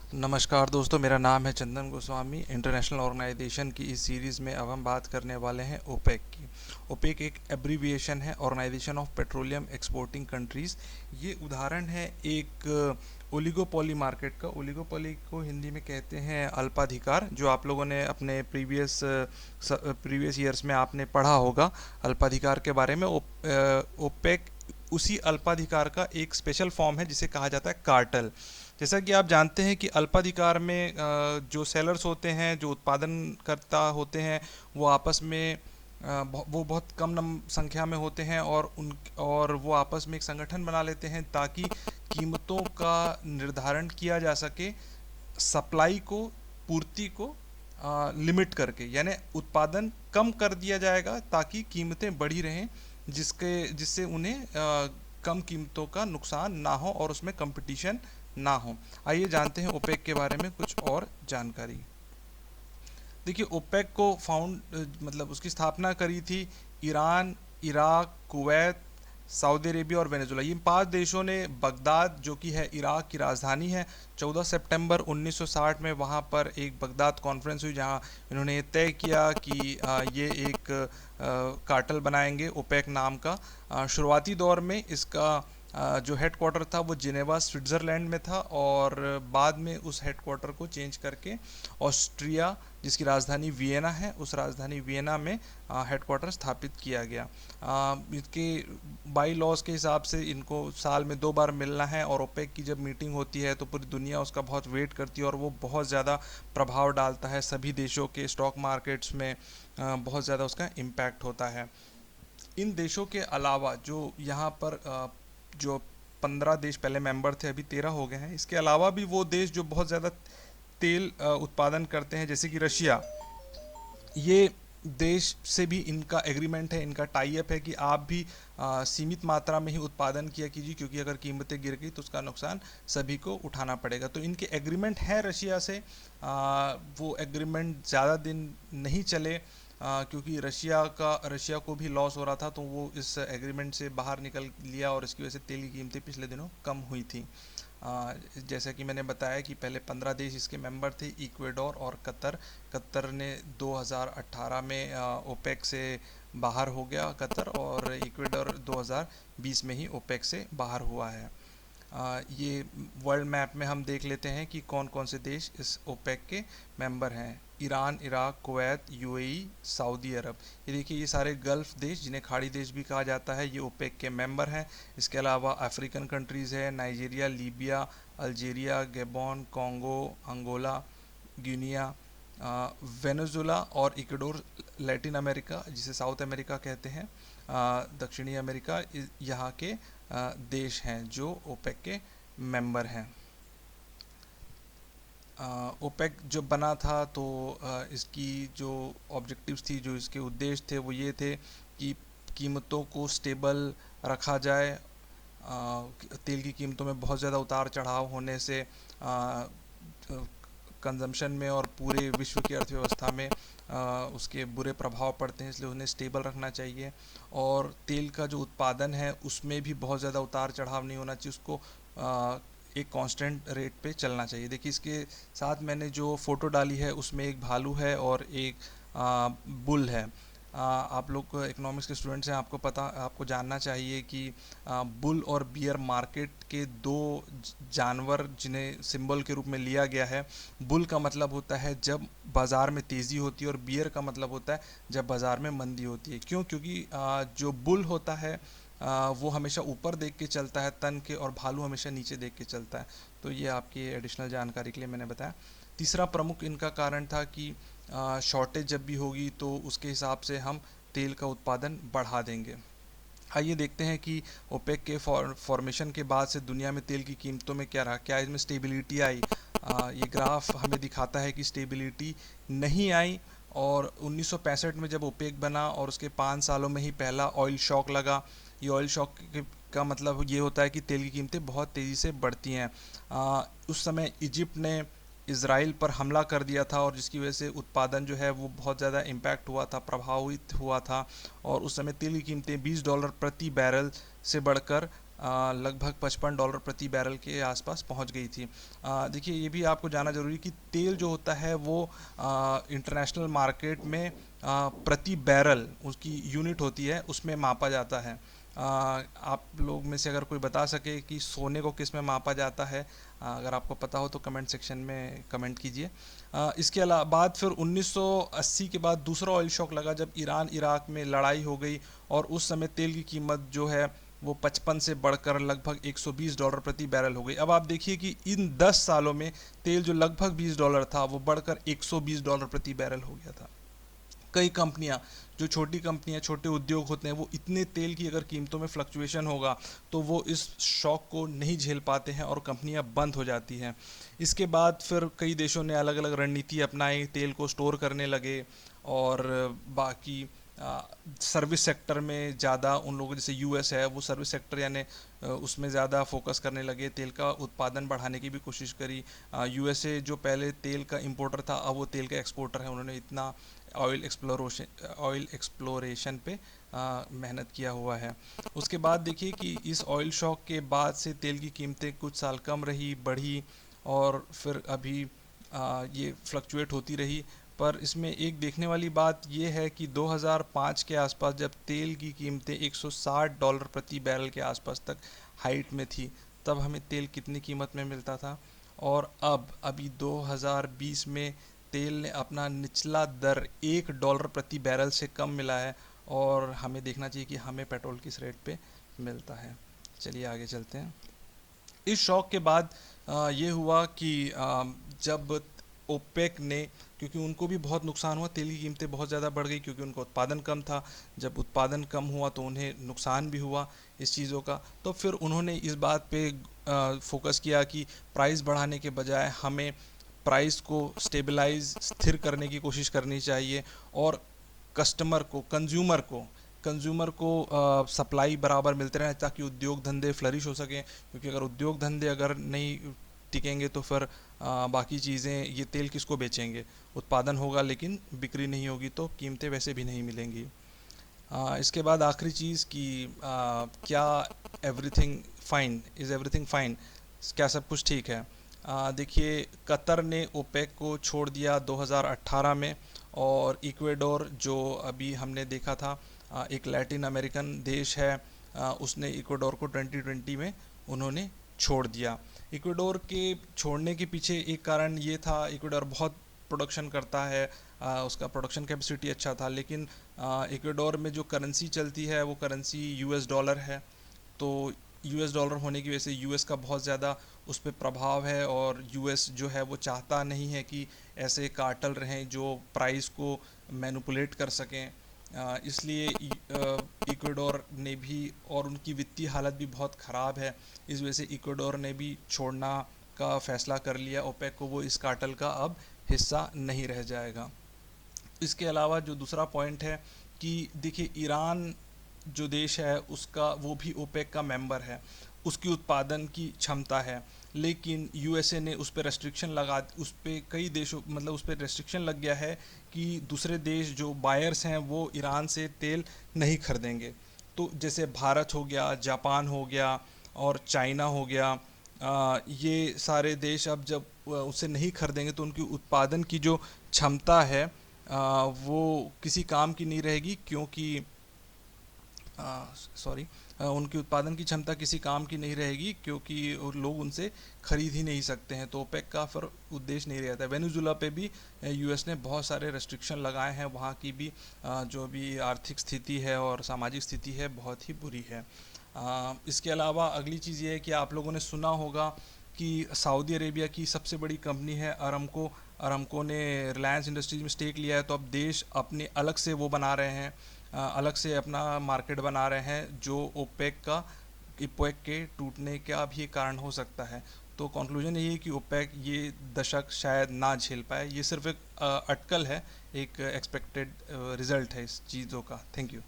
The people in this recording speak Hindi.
नमस्कार दोस्तों, मेरा नाम है चंदन गोस्वामी। इंटरनेशनल ऑर्गेनाइजेशन की इस सीरीज़ में अब हम बात करने वाले हैं ओपेक की। ओपेक एक एब्रीविएशन है, organisation of petroleum exporting countries. ये उदाहरण है एक ओलिगोपोली मार्केट का। ओलिगोपोली को हिंदी में कहते हैं अल्पाधिकार, जो आप लोगों ने अपने प्रीवियस ईयर्स में आपने पढ़ा होगा अल्पाधिकार के बारे में। ओपेक उसी अल्पाधिकार का एक स्पेशल फॉर्म है जिसे कहा जाता है कार्टेल। जैसा कि आप जानते हैं कि अल्पाधिकार में जो सेलर्स होते हैं, जो उत्पादनकर्ता होते हैं, वो आपस में वो बहुत कम संख्या में होते हैं और वो आपस में एक संगठन बना लेते हैं ताकि कीमतों का निर्धारण किया जा सके, सप्लाई को, पूर्ति को लिमिट करके। यानी उत्पादन कम कर दिया जाएगा ताकि कीमतें बढ़ी रहें, जिससे उन्हें कम कीमतों का नुकसान ना हो और उसमें कंपटीशन ना हो। आइए जानते हैं ओपेक के बारे में कुछ और जानकारी। देखिए, ओपेक को मतलब उसकी स्थापना करी थी Iran, Iraq, Kuwait, Saudi Arabia और वेनेजुला। ये 5 देशों ने बगदाद, जो कि है इराक की राजधानी है, 14 सितंबर 1960 में वहाँ पर एक बगदाद कॉन्फ्रेंस हुई जहाँ इन्होंने ये तय किया कि ये एक कार्टेल बनाएंगे ओपेक नाम का। शुरुआती दौर में इसका जो हेडक्वार्टर था वो जिनेवा स्विट्ज़रलैंड में था, और बाद में उस हेडक्वार्टर को चेंज करके ऑस्ट्रिया, जिसकी राजधानी वियना है, उस राजधानी वियना में हेडक्वार्टर स्थापित किया गया। इसके बाई लॉज के हिसाब से इनको साल में 2 बार मिलना है, और ओपेक की जब मीटिंग होती है तो पूरी दुनिया उसका बहुत वेट करती है और वो बहुत ज़्यादा प्रभाव डालता है सभी देशों के स्टॉक मार्केट्स में। बहुत ज़्यादा उसका इम्पैक्ट होता है। इन देशों के अलावा जो यहाँ पर जो 15 देश पहले मेंबर थे, अभी 13 हो गए हैं। इसके अलावा भी वो देश जो बहुत ज़्यादा तेल उत्पादन करते हैं, जैसे कि रशिया, ये देश से भी इनका एग्रीमेंट है, इनका टाई अप है कि आप भी सीमित मात्रा में ही उत्पादन किया कीजिए, क्योंकि अगर कीमतें गिर गई तो उसका नुकसान सभी को उठाना पड़ेगा। तो इनके एग्रीमेंट है रशिया से। वो एग्रीमेंट ज़्यादा दिन नहीं चले, क्योंकि रशिया को भी लॉस हो रहा था, तो वो इस एग्रीमेंट से बाहर निकल लिया और इसकी वजह से तेल की कीमतें पिछले दिनों कम हुई थी। जैसा कि मैंने बताया कि पहले 15 देश इसके मेंबर थे, इक्वेडोर और कतर। कतर ने 2018 में ओपेक से बाहर हो गया कतर, और इक्वेडोर 2020 में ही ओपेक से बाहर हुआ है। ये वर्ल्ड मैप में हम देख लेते हैं कि कौन कौन से देश इस ओपेक के मेंबर हैं। Iran, Iraq, Kuwait, UAE, Saudi Arabia. ये देखिए, ये सारे गल्फ़ देश, जिन्हें खाड़ी देश भी कहा जाता है, ये ओपेक के मेंबर हैं। इसके अलावा अफ्रीकन कंट्रीज़ है, Nigeria, Libya, Algeria, Gabon, Congo, Angola, Guinea, Venezuela और इक्वाडोर। लैटिन अमेरिका, जिसे साउथ अमेरिका कहते हैं, दक्षिणी अमेरिका, यहाँ के देश हैं जो ओपेक के मेंबर हैं। ओपेक जब बना था तो इसकी जो ऑब्जेक्टिव्स थी, जो इसके उद्देश्य थे, वो ये थे कि कीमतों को स्टेबल रखा जाए। तेल की कीमतों में बहुत ज़्यादा उतार चढ़ाव होने से कंजम्पशन में और पूरे विश्व की अर्थव्यवस्था में उसके बुरे प्रभाव पड़ते हैं, इसलिए उन्हें स्टेबल रखना चाहिए। और तेल का जो उत्पादन है उसमें भी बहुत ज़्यादा उतार चढ़ाव नहीं होना चाहिए, उसको एक कांस्टेंट रेट पे चलना चाहिए। देखिए, इसके साथ मैंने जो फ़ोटो डाली है उसमें एक भालू है और एक बुल है। आप लोग इकोनॉमिक्स के स्टूडेंट्स हैं, आपको जानना चाहिए कि बुल और बियर मार्केट के दो जानवर जिन्हें सिंबल के रूप में लिया गया है। बुल का मतलब होता है जब बाज़ार में तेज़ी होती है, और बियर का मतलब होता है जब बाज़ार में मंदी होती है। क्यों? क्योंकि जो बुल होता है वो हमेशा ऊपर देख के चलता है तन के, और भालू हमेशा नीचे देख के चलता है। तो ये आपकी एडिशनल जानकारी के लिए मैंने बताया। तीसरा प्रमुख इनका कारण था कि शॉर्टेज जब भी होगी तो उसके हिसाब से हम तेल का उत्पादन बढ़ा देंगे। आइए देखते हैं कि ओपेक के फॉर्मेशन के बाद से दुनिया में तेल की कीमतों में क्या रहा, क्या इसमें स्टेबिलिटी आई। ये ग्राफ हमें दिखाता है कि स्टेबिलिटी नहीं आई, और 1965 में जब ओपेक बना और उसके 5 सालों में ही पहला ऑयल शॉक लगा। ये ऑयल शॉक का मतलब ये होता है कि तेल की कीमतें बहुत तेज़ी से बढ़ती हैं। उस समय इजिप्ट ने इसराइल पर हमला कर दिया था, और जिसकी वजह से उत्पादन जो है वो बहुत ज़्यादा इम्पैक्ट हुआ था, प्रभावित हुआ था। और उस समय तेल की कीमतें $20 प्रति बैरल से बढ़कर लगभग $55 प्रति बैरल के आसपास पहुंच गई थी। देखिए ये भी आपको जानना ज़रूरी कि तेल जो होता है वो इंटरनेशनल मार्केट में प्रति बैरल उसकी यूनिट होती है, उसमें मापा जाता है। आप लोग में से अगर कोई बता सके कि सोने को किस में मापा जाता है, अगर आपको पता हो तो कमेंट सेक्शन में कमेंट कीजिए। इसके अलावा बाद फिर 1980 के बाद दूसरा ऑयल शॉक लगा जब ईरान इराक में लड़ाई हो गई, और उस समय तेल की कीमत जो है वो 55 से बढ़कर लगभग $120 प्रति बैरल हो गई। अब आप देखिए कि इन 10 सालों में तेल जो लगभग $20 था वो बढ़कर $120 प्रति बैरल हो गया था। कई कंपनियां, जो छोटी कंपनियां, छोटे उद्योग होते हैं, वो इतने तेल की अगर कीमतों में फ्लक्चुएशन होगा तो वो इस शॉक को नहीं झेल पाते हैं और कंपनियां बंद हो जाती हैं। इसके बाद फिर कई देशों ने अलग अलग रणनीति अपनाई, तेल को स्टोर करने लगे, और बाकी सर्विस सेक्टर में ज़्यादा उन लोगों, जैसे यूएस है, वो सर्विस सेक्टर यानी उसमें ज़्यादा फोकस करने लगे, तेल का उत्पादन बढ़ाने की भी कोशिश करी। यूएसए जो पहले तेल का इंपोर्टर था अब वो तेल का एक्सपोर्टर है, उन्होंने इतना ऑयल एक्सप्लोरेशन पे मेहनत किया हुआ है। उसके बाद देखिए कि इस ऑयल शॉक के बाद से तेल की कीमतें कुछ साल कम रही, बढ़ी, और फिर अभी ये फ्लक्चुएट होती रही। पर इसमें एक देखने वाली बात ये है कि 2005 के आसपास जब तेल की कीमतें $160 प्रति बैरल के आसपास तक हाइट में थी, तब हमें तेल कितनी कीमत में मिलता था, और अब अभी 2020 में तेल ने अपना निचला दर $1 प्रति बैरल से कम मिला है, और हमें देखना चाहिए कि हमें पेट्रोल किस रेट पे मिलता है। चलिए आगे चलते हैं। इस शॉक के बाद ये हुआ कि जब ओपेक ने, क्योंकि उनको भी बहुत नुकसान हुआ, तेल की कीमतें बहुत ज़्यादा बढ़ गई क्योंकि उनका उत्पादन कम था। जब उत्पादन कम हुआ तो उन्हें नुकसान भी हुआ इस चीज़ों का। तो फिर उन्होंने इस बात पे फोकस किया कि प्राइस बढ़ाने के बजाय हमें प्राइस को स्टेबलाइज, स्थिर करने की कोशिश करनी चाहिए, और कस्टमर को, कंज्यूमर को सप्लाई बराबर मिलते रहे ताकि उद्योग धंधे फ्लरिश हो सकें। क्योंकि अगर उद्योग धंधे अगर नहीं टिकेंगे तो फिर बाकी चीज़ें, ये तेल किसको बेचेंगे? उत्पादन होगा लेकिन बिक्री नहीं होगी तो कीमतें वैसे भी नहीं मिलेंगी। इसके बाद आखिरी चीज़ कि क्या everything fine, is everything fine, क्या सब कुछ ठीक है? देखिए कतर ने ओपेक को छोड़ दिया 2018 में, और इक्वेडोर जो अभी हमने देखा था, एक लैटिन अमेरिकन देश है, उसने इक्वेडोर को 2020 में उन्होंने छोड़ दिया। इक्वेडोर के छोड़ने के पीछे एक कारण ये था, इक्वेडोर बहुत प्रोडक्शन करता है, उसका प्रोडक्शन कैपेसिटी अच्छा था, लेकिन इक्वेडोर में जो करेंसी चलती है वो करेंसी यूएस डॉलर है। तो यूएस डॉलर होने की वजह से यूएस का बहुत ज़्यादा उस पर प्रभाव है, और यूएस जो है वो चाहता नहीं है कि ऐसे कार्टल रहें जो प्राइस को मैनिपुलेट कर सकें। इसलिए इक्वेडोर ने भी, और उनकी वित्तीय हालत भी बहुत ख़राब है, इस वजह से इक्वेडोर ने भी छोड़ना का फ़ैसला कर लिया ओपेक को, वो इस कार्टल का अब हिस्सा नहीं रह जाएगा। इसके अलावा जो दूसरा पॉइंट है कि देखिए ईरान जो देश है उसका, वो भी ओपेक का मेंबर है, उसकी उत्पादन की क्षमता है, लेकिन यूएसए ने उस पर रेस्ट्रिक्शन लगा, उस पर कई देशों, मतलब उस पर रेस्ट्रिक्शन लग गया है कि दूसरे देश जो बायर्स हैं वो ईरान से तेल नहीं खरीदेंगे। तो जैसे भारत हो गया, जापान हो गया, और चाइना हो गया, ये सारे देश अब जब उससे नहीं खरीदेंगे तो उनकी उत्पादन की जो क्षमता है वो किसी काम की नहीं रहेगी, क्योंकि उनकी उत्पादन की क्षमता किसी काम की नहीं रहेगी, क्योंकि लोग उनसे खरीद ही नहीं सकते हैं। तो ओपेक का फिर उद्देश्य नहीं रहता है। वेनेजुला पे भी यूएस ने बहुत सारे रेस्ट्रिक्शन लगाए हैं, वहाँ की भी जो भी आर्थिक स्थिति है और सामाजिक स्थिति है बहुत ही बुरी है। इसके अलावा अगली चीज़ ये है कि आप लोगों ने सुना होगा कि सऊदी अरेबिया की सबसे बड़ी कंपनी है अरामको ने रिलायंस इंडस्ट्रीज में स्टेक लिया है। तो अब देश अपने अलग से वो बना रहे हैं, अलग से अपना मार्केट बना रहे हैं, जो ओपेक के टूटने का भी कारण हो सकता है। तो कंक्लूजन यही है कि ओपेक ये दशक शायद ना झेल पाए, ये सिर्फ एक अटकल है, एक एक्सपेक्टेड रिजल्ट है इस चीज़ों का। Thank you.